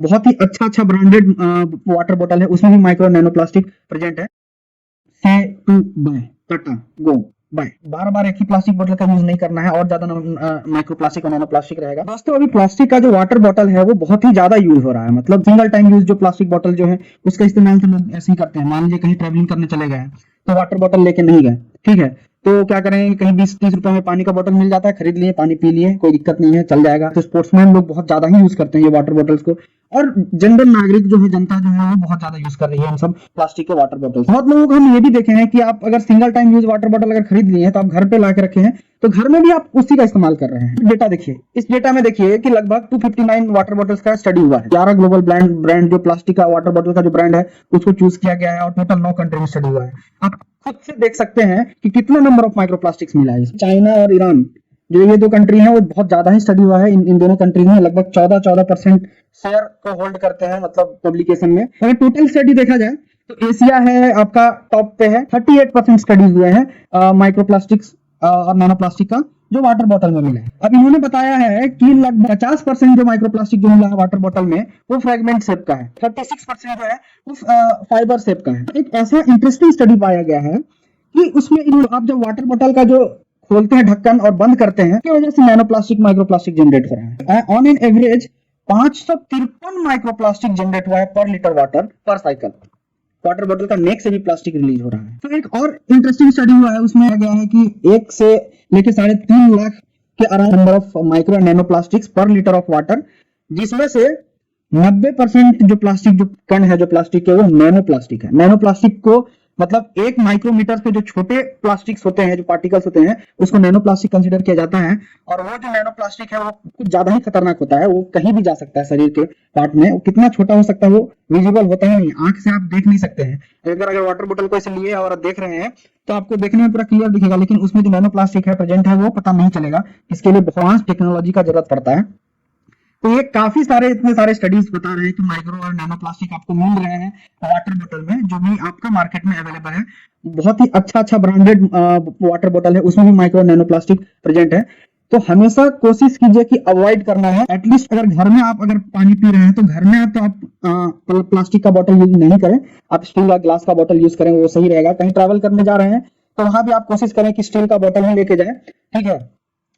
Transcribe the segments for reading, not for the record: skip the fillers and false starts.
बहुत ही अच्छा branded water bottle है, उसमें भी माइक्रो नैनो प्लास्टिक प्रेजेंट है। से टू बाय टाटा गो बाय। बार बार एक ही प्लास्टिक बोतल का यूज नहीं करना है और ज्यादा माइक्रो प्लास्टिक और नैनो प्लास्टिक रहेगा। दोस्तों अभी प्लास्टिक का जो वाटर बॉटल है वो बहुत ही ज्यादा यूज हो रहा है, मतलब सिंगल टाइम यूज जो प्लास्टिक बॉटल जो है उसका इस्तेमाल तो लोग ऐसे ही करते हैं। मान लीजिए कहीं ट्रैवलिंग करने चले गए तो वाटर बॉटल लेके नहीं गए, ठीक है, तो क्या करेंगे, कहीं 20-30 रुपए में पानी का बोतल मिल जाता है, खरीद लिए, पानी पी लिए, कोई दिक्कत नहीं है, चल जाएगा। तो स्पोर्ट्समैन लोग बहुत ज्यादा ही यूज करते हैं ये वाटर बॉटल्स को, और जनरल नागरिक जो है, जनता जो है, वो बहुत ज्यादा यूज कर रही है इन सब प्लास्टिक के वाटर बॉटल। बहुत लोगों को हम ये भी देखे हैं कि आप अगर single time use water bottle अगर खरीद लिए हैं तो आप घर पे ला के रखे हैं, तो घर में भी आप उसी का इस्तेमाल कर रहे हैं। डेटा देखिए, इस डेटा में देखिए कि लगभग 259 वाटर बॉटल्स का स्टडी हुआ है। 11 ग्लोबल ब्रांड जो प्लास्टिक का वाटर बॉटल का जो ब्रांड है उसको चूज किया गया है, और टोटल 9 कंट्री में स्टडी हुआ है। आप खुद से देख सकते हैं कि कितना नंबर ऑफ माइक्रोप्लास्टिक्स मिला है। चाइना और ईरान जो ये दो कंट्री हैं वो बहुत ज्यादा ही स्टडी हुआ है। इन दोनों कंट्री में लगभग 14% शेयर को होल्ड करते हैं, मतलब पब्लिकेशन में। अगर टोटल स्टडी देखा जाए तो एशिया है आपका टॉप पे है, 38% स्टडीज हुए हैं माइक्रोप्लास्टिक्स और नैनो प्लास्टिक का जो वाटर बॉटल में मिला है। अब इन्होंने बताया है कि लगभग 50% जो माइक्रोप्लास्टिक जो मिला है वाटर बॉटल में वो फ्रेगमेंट शेप का है, 36% जो है वो फाइबर शेप का है। एक ऐसा इंटरेस्टिंग स्टडी पाया गया है कि उसमें आप जब वाटर बॉटल का जो खोलते हैं ढक्कन और बंद करते हैं, की वजह से नैनो प्लास्टिक माइक्रोप्लास्टिक जनरेट हो रहा है। On an average 553 microplastic generate हुआ है पर लीटर वाटर पर साइकिल। वाटर बॉटल का नेक से भी प्लास्टिक रिलीज हो रहा है। तो एक और इंटरेस्टिंग स्टडी हुआ है, उसमें आ गया है कि 1 से लेके 3.5 लाख के around number of micro nano plastics पर लीटर ऑफ वाटर, जिसमें से 90% जो प्लास्टिक जो कण है जो प्लास्टिक के वो नैनो प्लास्टिक है। नैनो प्लास्टिक को मतलब 1 माइक्रोमीटर से जो छोटे प्लास्टिक्स होते हैं, जो पार्टिकल्स होते हैं, उसको नैनो प्लास्टिक कंसीडर किया जाता है। और वो जो नैनो प्लास्टिक है वो कुछ ज्यादा ही खतरनाक होता है, वो कहीं भी जा सकता है शरीर के पार्ट में। वो कितना छोटा हो सकता है वो विजिबल होता है नहीं, आंख से आप देख नहीं सकते हैं। अगर वाटर बोतल को ऐसे लिए और देख रहे हैं तो आपको देखने में पूरा क्लियर दिखेगा, लेकिन उसमें जो नैनो प्लास्टिक है प्रेजेंट है वो पता नहीं चलेगा। इसके लिए एडवांस टेक्नोलॉजी का जरूरत पड़ता है। तो ये काफी सारे इतने सारे स्टडीज बता रहे हैं कि माइक्रो और नैनो प्लास्टिक आपको मिल रहे हैं वाटर बोतल में, जो भी आपका मार्केट में अवेलेबल है। बहुत ही अच्छा ब्रांडेड वाटर बोतल है, उसमें भी माइक्रो नैनो प्लास्टिक प्रेजेंट है। तो हमेशा कोशिश कीजिए कि अवॉइड करना है। एटलीस्ट अगर घर में आप अगर पानी पी रहे हैं तो घर में आप तो आप प्लास्टिक का बोतल यूज नहीं करें, आप स्टील या ग्लास का बोतल यूज करें, वो सही रहेगा। कहीं ट्रैवल करने जा रहे हैं तो वहां भी आप कोशिश करें कि स्टील का बोतल ही लेके जाए, ठीक है,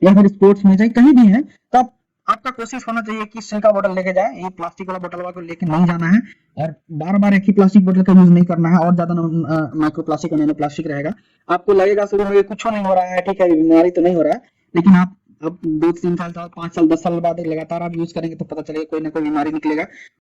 या फिर स्पोर्ट्स में जाए, कहीं भी है तो आप आपका कोशिश होना चाहिए कि स्टील का बोतल लेके जाए। ये प्लास्टिक वाला बोतल को लेके नहीं जाना है, और बार बार एक ही प्लास्टिक बोतल का यूज नहीं करना है, और ज्यादा माइक्रो प्लास्टिक और नैनो प्लास्टिक रहेगा। आपको लगेगा शुरू में कुछ नहीं हो रहा है, ठीक है, बीमारी तो नहीं हो रहा है, लेकिन आप अब 2-3 साल 5 साल 10 साल बाद लगातार आप यूज करेंगे तो पता चलेगा कोई ना कोई बीमारी निकलेगा।